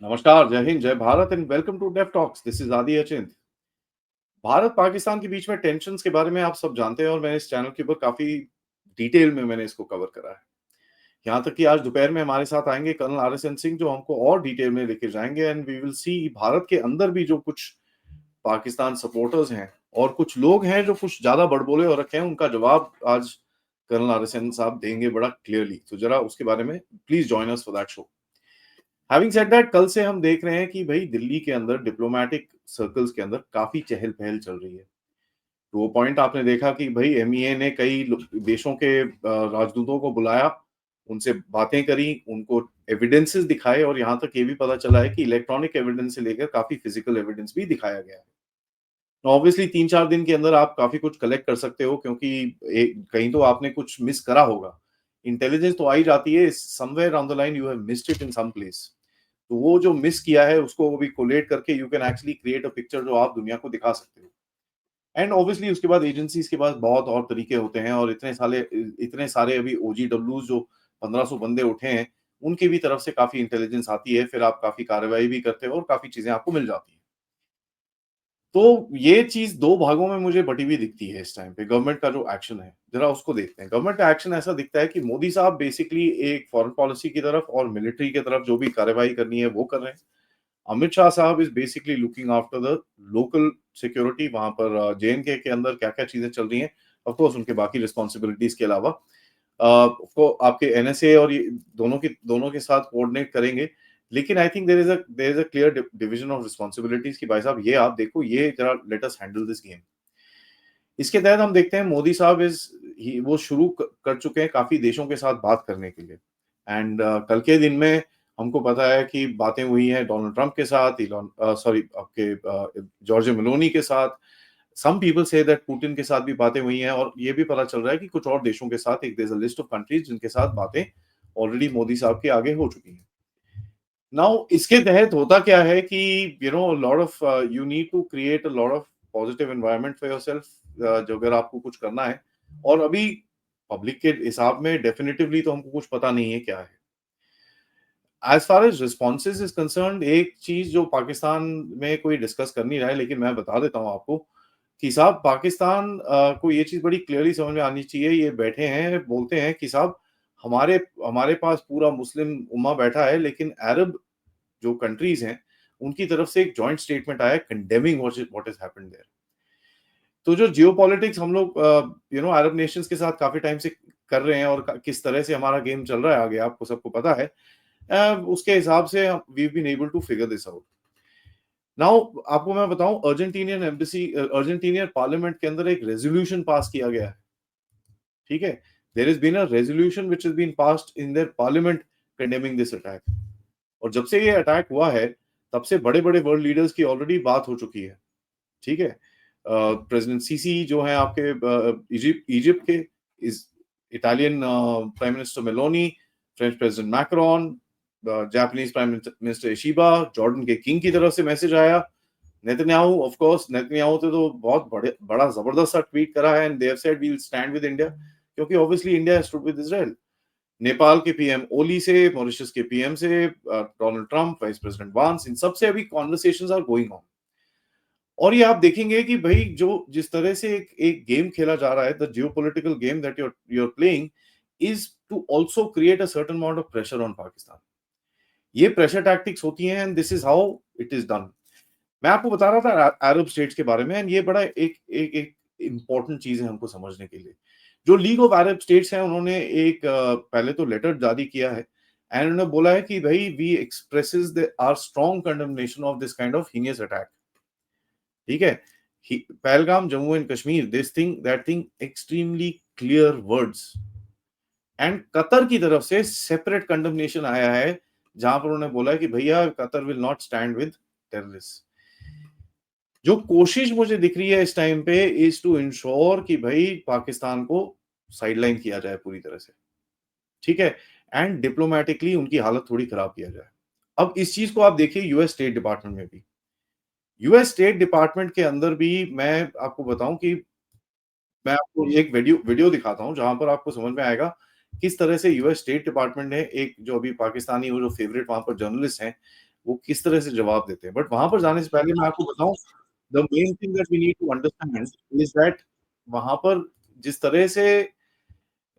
नमस्कार, जय हिंद, जय Bharat and welcome to Dev Talks. This is Aadi Achint. Bharat Pakistan के बीच में टेंशन्स के बारे में आप सब जानते हैं और मैंने इस चैनल के ऊपर काफी डिटेल में मैंने इसको कवर करा है। यहाँ तक कि आज दोपहर में हमारे साथ आएंगे कर्नल आरएसएन सिंह, जो हमको और डिटेल में लेके जाएंगे and we will see Bharat के अंदर भी जो कुछ पाकिस्तान सपोर्टर्स हैं और कुछ लोग हैं जो कुछ ज्यादा बड़बोले हो रखे हैं, उनका जवाब आज कर्नल आरएसएन साहब देंगे बड़ा क्लियरली। तो जरा उसके बारे में please join us for that show. Having said that, कल से हम देख रहे हैं कि भाई दिल्ली के अंदर डिप्लोमेटिक सर्कल्स के अंदर काफी चहल पहल चल रही है। तो वो पॉइंट आपने देखा कि भाई एमईए ने कई देशों के राजदूतों को बुलाया, उनसे बातें करी, उनको एविडेंसेस दिखाए और यहाँ तक ये भी पता चला है कि इलेक्ट्रॉनिक एविडेंस से लेकर काफी फिजिकल एविडेंस भी दिखाया गया है। ऑब्वियसली 3-4 दिन के अंदर आप काफी कुछ कलेक्ट कर सकते हो, क्योंकि कहीं तो आपने कुछ मिस करा होगा। इंटेलिजेंस तो आ ही जाती है, somewhere on the line you have missed it in some place. तो वो जो मिस किया है उसको भी कोलेट करके you can actually create a picture जो आप दुनिया को दिखा सकते हो। एंड ऑब्वियसली उसके बाद एजेंसीज के पास बहुत और तरीके होते हैं और इतने सारे अभी ओजीडब्ल्यू जो 1500 बंदे उठे हैं, उनकी भी तरफ से काफी इंटेलिजेंस आती है, फिर आप काफी कार्रवाई भी करते हो और काफी चीजें आपको मिल जाती हैं। तो ये चीज दो भागों में मुझे बटी हुई दिखती है इस टाइम पे। गवर्नमेंट का जो एक्शन है, जरा उसको देखते हैं। गवर्नमेंट का एक्शन ऐसा दिखता है कि मोदी साहब बेसिकली एक फॉरेन पॉलिसी की तरफ और मिलिट्री की तरफ जो भी कार्रवाई करनी है वो कर रहे हैं। अमित शाह साहब is basically looking after the local security. वहां पर जेएनके के अंदर क्या क्या चीजें चल रही हैं, ऑफ कोर्स उनके बाकी रिस्पॉन्सिबिलिटीज के अलावा उसको आपके एनएसए और ये दोनों के साथ कोऑर्डिनेट करेंगे। लेकिन I think there is a clear division of responsibilities कि भाई साहब ये आप देखो, ये जरा let us handle this game. इसके तहत हम देखते हैं मोदी साहब वो शुरू कर चुके हैं काफी देशों के साथ बात करने के लिए। एंड कल के दिन में हमको पता है कि बातें हुई हैं डोनाल्ड ट्रंप के साथ, सॉरी आपके जॉर्ज मेलोनी के साथ। Some people say that Putin के साथ भी बातें हुई हैं और ये भी पता चल रहा है कि कुछ और देशों के साथ एक लिस्ट ऑफ कंट्रीज जिनके साथ बातें ऑलरेडी मोदी साहब के आगे हो चुकी हैं। नाउ इसके तहत होता क्या है कि lot of you need to create a lot of positive environment for yourself, जो अगर आपको कुछ करना है। और अभी पब्लिक के हिसाब में डेफिनेटिवली तो हमको कुछ पता नहीं है क्या है। As far as responses is concern, एक चीज जो पाकिस्तान में कोई डिस्कस कर नहीं रहा है, लेकिन मैं बता देता हूँ आपको कि साहब पाकिस्तान को ये चीज बड़ी क्लियरली समझ में आनी चाहिए। ये बैठे हैं, बोलते हैं कि साहब हमारे हमारे पास पूरा मुस्लिम उम्मा बैठा है, लेकिन अरब जो कंट्रीज हैं उनकी तरफ से एक जॉइंट स्टेटमेंट आया condemning what is happened there. तो जो जियोपॉलिटिक्स हम लोग अरब नेशंस के साथ काफी टाइम से कर रहे हैं और किस तरह से हमारा गेम चल रहा है आगे आपको सबको पता है। उसके हिसाब से we been able to figure this out. Now आपको मैं बताऊं, अर्जेंटीनियन पार्लियामेंट के अंदर एक रेजोल्यूशन पास किया गया है। ठीक है, there is been a resolution which has been passed in their parliament condemning this attack. और जब से ये अटैक हुआ है तब से बड़े बड़े वर्ल्ड लीडर्स की ऑलरेडी बात हो चुकी है। ठीक है, प्रेसिडेंट सीसी जो है आपके इजिप्ट के, इस Italian prime minister Meloni, French president Macron, Japanese prime minister Ishiba, Jordan के किंग की तरफ से मैसेज आया। नेतन्याहू, ऑफ कोर्स नेतन्याहू तो बहुत बड़ा जबरदस्त सा ट्वीट करा है and they have said we will stand with India, क्योंकि obviously India has stood with Israel. Nepal के पीएम ओली से, मॉरिशस के पीएम से, डोनाल्ड ट्रंप, वाइस प्रेसिडेंट वांस, इन सबसे अभी कॉन्वर्सेशंस आर गोइंग ऑन। और ये आप देखेंगे कि भाई जो जिस तरह से एक गेम खेला जा रहा है, the geopolitical game that you're playing is to also create a certain amount of pressure on Pakistan. ये प्रेशर टैक्टिक्स होती हैं and this is how it is done. मैं आपको बता रहा था अरब स्टेट्स के बारे में एंड ये बड़ा एक इंपॉर्टेंट चीज है हमको समझने के लिए। जो लीग ऑफ अरब स्टेट्स हैं उन्होंने एक पहले तो लेटर जारी किया है एंड उन्होंने बोला है कि भाई we expresses are strong condemnation of this kind of heinous attack. ठीक है, Pahalgam, Jammu and Kashmir, this thing that thing, extremely clear words. And Qatar की तरफ से सेपरेट कंडेमनेशन आया है, जहां पर उन्होंने बोला है कि भैया Qatar will not stand with terrorist. जो कोशिश मुझे दिख रही है इस टाइम पे इज टू इंश्योर कि भाई पाकिस्तान को साइडलाइन किया जाए पूरी तरह से। ठीक है, एंड डिप्लोमेटिकली उनकी हालत थोड़ी खराब किया जाए। अब इस चीज को आप देखिए यूएस स्टेट डिपार्टमेंट में भी, यूएस स्टेट डिपार्टमेंट के अंदर भी मैं आपको बताऊं कि मैं आपको एक वीडियो वीडियो दिखाता हूं जहां पर आपको समझ में आएगा किस तरह से यूएस स्टेट डिपार्टमेंट ने एक जो अभी पाकिस्तानी वो जो फेवरेट वहां पर जर्नलिस्ट हैं वो किस तरह से जवाब देते हैं। बट वहाँ पर जाने से पहले मैं आपको बताऊँ, the main thing that we need to understand is that वहाँ पर जिस तरह से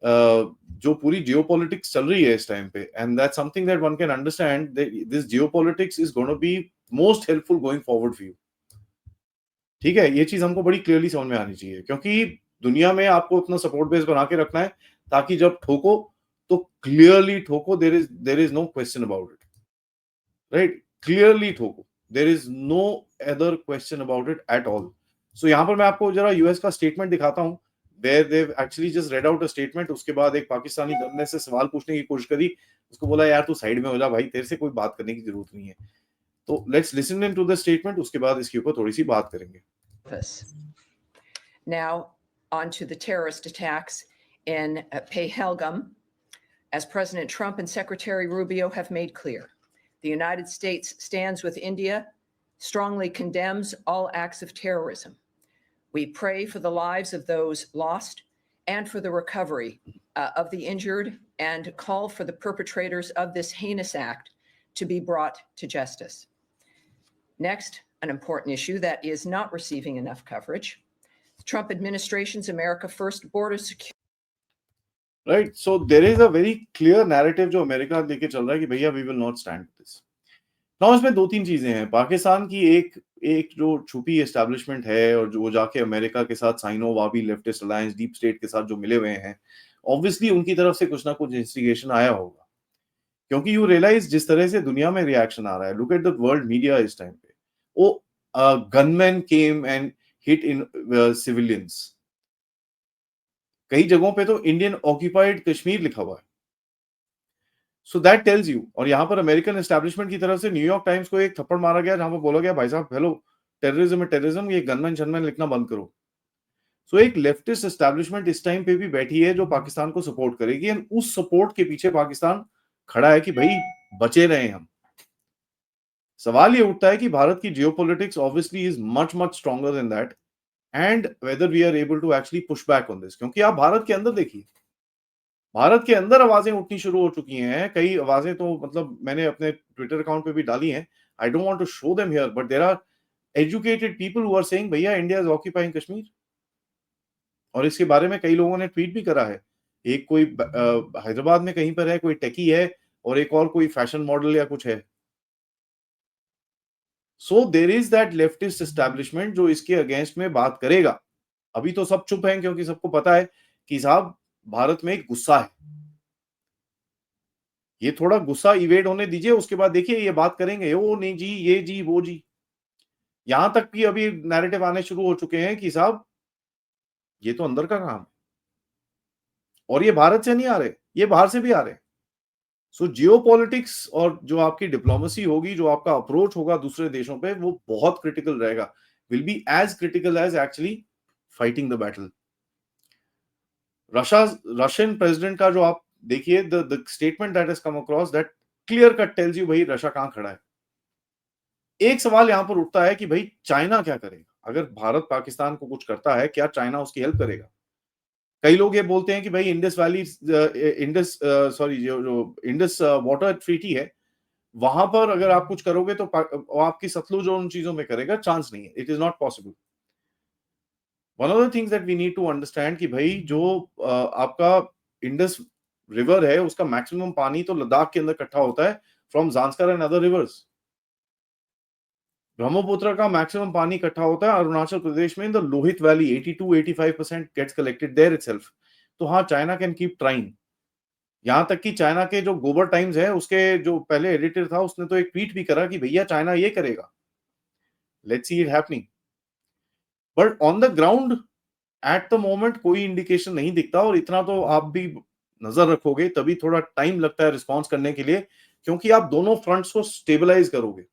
जो पूरी जियोपॉलिटिक्स चल रही है इस टाइम पे, and that's something that one can understand, this geopolitics is gonna be most helpful going forward for you. ठीक है, ये चीज हमको बड़ी क्लियरली समझ में आनी चाहिए, क्योंकि दुनिया में आपको अपना सपोर्ट बेस बना के रखना है, ताकि जब ठोको तो क्लियरली ठोको, there is no question about it, right? Clearly ठोको, there is no other question about it at all. So यहाँ पर मैं आपको जरा यूएस का स्टेटमेंट दिखाता हूँ, where they've actually just read out a statement। उसके बाद एक पाकिस्तानी बंदे से सवाल पूछने की कोशिश करी, उसको बोला यार तू साइड में हो जा भाई, तेरे से कोई बात करने की जरूरत नहीं है। तो let's listen in to the statement, उसके बाद इसके ऊपर थोड़ी सी बात करेंगे। Now on to the terrorist attacks in Pahalgam. As President Trump and Secretary Rubio have made clear, the United States stands with India, strongly condemns all acts of terrorism. We pray for the lives of those lost and for the recovery of the injured, and call for the perpetrators of this heinous act to be brought to justice. Next, an important issue that is not receiving enough coverage: the Trump administration's America First border security. Right, so there is a very clear narrative जो America लेके चल रहा है कि भैया we will not stand this. Now इसमें दो तीन चीजें हैं। पाकिस्तान की एक एक जो छुपी एस्टैब्लिशमेंट है, और जो वो जाके अमेरिका के साथ cyano वाबी leftist alliance deep state के साथ जो मिले हुए हैं, ऑब्वियसली उनकी तरफ से कुछ ना कुछ इंस्टिगेशन आया होगा, क्योंकि यू रियलाइज जिस तरह से दुनिया में रिएक्शन आ रहा है, look at the world media इस टाइम पे। A gunman came and hit in civilians, कई जगहों पे तो इंडियन ऑक्यूपाइड कश्मीर लिखा हुआ है। सो दैट टेल्स यू, और यहाँ पर अमेरिकन एस्टैब्लिशमेंट की तरफ से न्यूयॉर्क टाइम्स को एक थप्पड़ मारा गया, जहां पर बोला गया भाई साहब हेलो, टेररिज्म है टेररिज्म, ये गनमैन शनमैन लिखना बंद करो। सो एक लेफ्टिस्ट एस्टैब्लिशमेंट इस टाइम पे भी बैठी है जो पाकिस्तान को सपोर्ट करेगी, एंड उस सपोर्ट के पीछे पाकिस्तान खड़ा है कि भाई बचे रहे हम। सवाल ये उठता है कि भारत की geopolitics obviously is much much stronger than that, and whether we are able to actually push back on this. क्योंकि आप भारत के अंदर देखिए, भारत के अंदर आवाजें उठनी शुरू हो चुकी हैं। कई आवाजें तो मतलब मैंने अपने ट्विटर अकाउंट पे भी डाली हैं। I don't want to show them here, but there are educated people who are saying भैया इंडिया इज ऑक्यूपाइंग कश्मीर, और इसके बारे में कई लोगों ने ट्वीट भी करा है। एक कोई हैदराबाद में कहीं पर है, कोई टेकी है, और एक और कोई फैशन मॉडल या कुछ है। So there is that leftist establishment जो इसके अगेंस्ट में बात करेगा। अभी तो सब चुप हैं, क्योंकि सबको पता है कि साहब भारत में एक गुस्सा है। ये थोड़ा गुस्सा इवेड होने दीजिए, उसके बाद देखिए ये बात करेंगे, ओ नहीं जी, ये जी, वो जी। यहां तक कि अभी नैरेटिव आने शुरू हो चुके हैं कि साहब ये तो अंदर का काम है, और ये भारत से नहीं आ रहे, ये बाहर से भी आ रहे हैं। सो जियोपॉलिटिक्स और जो आपकी डिप्लोमेसी होगी, जो आपका अप्रोच होगा दूसरे देशों पे, वो बहुत क्रिटिकल रहेगा, will be as critical as actually fighting the battle. Russian president का जो आप देखिए, the statement that has come across, that clear cut tells you भाई रशिया कहां खड़ा है। एक सवाल यहां पर उठता है कि भाई चाइना क्या करेगा? अगर भारत पाकिस्तान को कुछ करता है, क्या चाइना उसकी हेल्प करेगा? कई लोग ये बोलते हैं कि भाई इंडस वैली, इंडस सॉरी जो इंडस वाटर ट्रीटी है, वहां पर अगर आप कुछ करोगे तो आपकी सतलुज और उन चीजों में करेगा, चांस नहीं है, it is not possible. One of the things that we need to understand कि भाई जो आपका इंडस रिवर है, उसका मैक्सिमम पानी तो लद्दाख के अंदर इकट्ठा होता है from Zanskar and other rivers. Brahmaputra का मैक्सिमम पानी इकट्ठा होता है अरुणाचल प्रदेश में, in the Lohit valley. 82-85% gets collected there itself. तो हाँ, चाइना कैन कीप ट्राइंग। यहां तक कि चाइना के जो गोबर टाइम्स है, उसके जो पहले एडिटर था, उसने तो एक ट्वीट भी करा कि भैया चाइना ये करेगा, let's see it happening. But on the ground at the moment कोई इंडिकेशन नहीं दिखता, और इतना तो आप भी नजर रखोगे तभी थोड़ा टाइम लगता है रिस्पॉन्स करने के लिए, क्योंकि आप दोनों फ्रंट्स को स्टेबलाइज करोगे।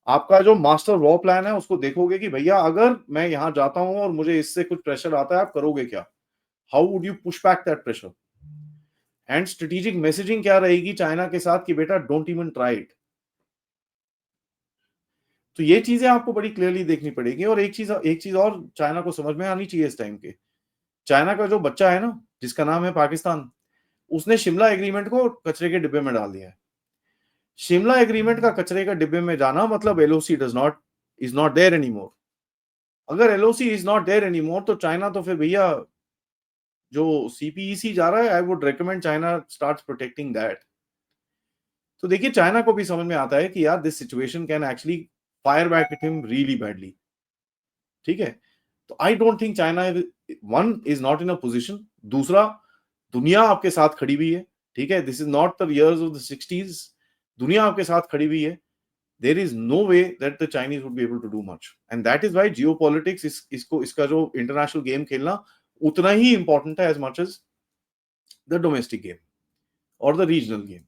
आपका जो मास्टर वॉर प्लान है उसको देखोगे कि भैया अगर मैं यहां जाता हूं और मुझे इससे कुछ प्रेशर आता है, आप करोगे क्या? How would you push back that pressure? And strategic messaging क्या रहेगी चाइना के साथ कि बेटा डोंट इवन ट्राई इट। तो ये चीजें आपको बड़ी क्लियरली देखनी पड़ेगी। और एक चीज और चाइना को समझ में आनी चाहिए इस टाइम के। चाइना का जो बच्चा है ना, जिसका नाम है पाकिस्तान, उसने शिमला एग्रीमेंट को कचरे के डिब्बे में डाल दिया है। शिमला एग्रीमेंट का कचरे का डिब्बे में जाना मतलब LOC is not there anymore. अगर LOC is not there anymore तो चाइना तो फिर भैया जो सीपीईसी जा रहा है, I would recommend China starts protecting that. तो देखिए चाइना को भी समझ में आता है कि यार this situation can actually fire back at him really badly. ठीक है, तो I don't think China one is not in a position, दूसरा दुनिया आपके साथ खड़ी हुई है। ठीक है, this is not the years of the 60s, दुनिया आपके साथ खड़ी हुई है। There is no way that the Chinese would be able to do much, and that is why geopolitics इसका जो इंटरनेशनल गेम खेलना उतना ही इंपॉर्टेंट है as much as the domestic game और द रीजनल गेम।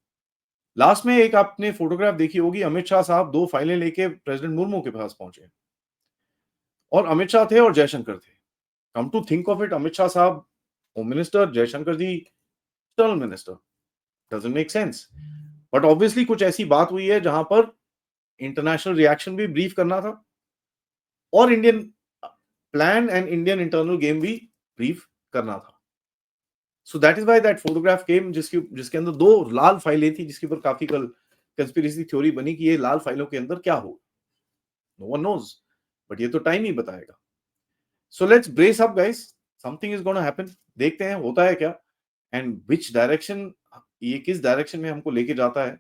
लास्ट में एक आपने फोटोग्राफ देखी होगी, अमित शाह साहब 2 फाइलें लेके प्रेसिडेंट मुर्मू के पास पहुंचे, और अमित शाह थे और जयशंकर थे। Come to think of it, Amit Shah साहब home minister, Jaishankar ji external minister, doesn't make sense. But obviously कुछ ऐसी बात हुई है जहां पर इंटरनेशनल रिएक्शन भी ब्रीफ करना था और Indian plan and Indian internal game भी ब्रीफ करना था। So that is why that photograph came, जिसके अंदर 2 लाल फाइलें थी, जिसके ऊपर काफी कल कंस्पिरेसी थ्योरी बनी कि ये लाल फाइलों के अंदर क्या हो। नो वन नोज, बट ये तो टाइम ही बताएगा। So let's brace up guys, something is gonna happen. देखते हैं होता है क्या एंड विच डायरेक्शन, ये किस डायरेक्शन में हमको लेके जाता है।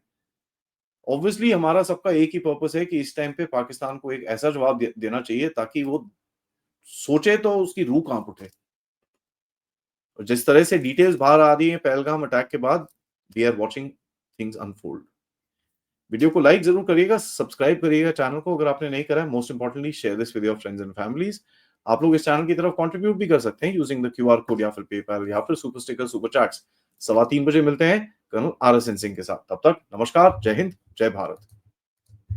ऑब्वियसली हमारा सबका एक ही पर्पस है कि इस टाइम पे पाकिस्तान को एक ऐसा जवाब देना चाहिए ताकि वो सोचे तो उसकी रूह कांप उठे। और जिस तरह से डिटेल्स बाहर आ रही है पहलगाम अटैक के बाद, we are watching things unfold. Video को लाइक जरूर करिएगा, सब्सक्राइब करिएगा चैनल को अगर आपने नहीं करा है। Most importantly share this with your friends and families. आप लोग इस चैनल की तरफ कंट्रीब्यूट भी कर सकते हैं यूजिंग द क्यूआर कोड या फिर पेपैल या फिर सुपर स्टिकर, सुपर चैट्स। 3:15 बजे मिलते हैं कर्नल RSN सिंह के साथ। तब तक नमस्कार, जय हिंद, जय भारत।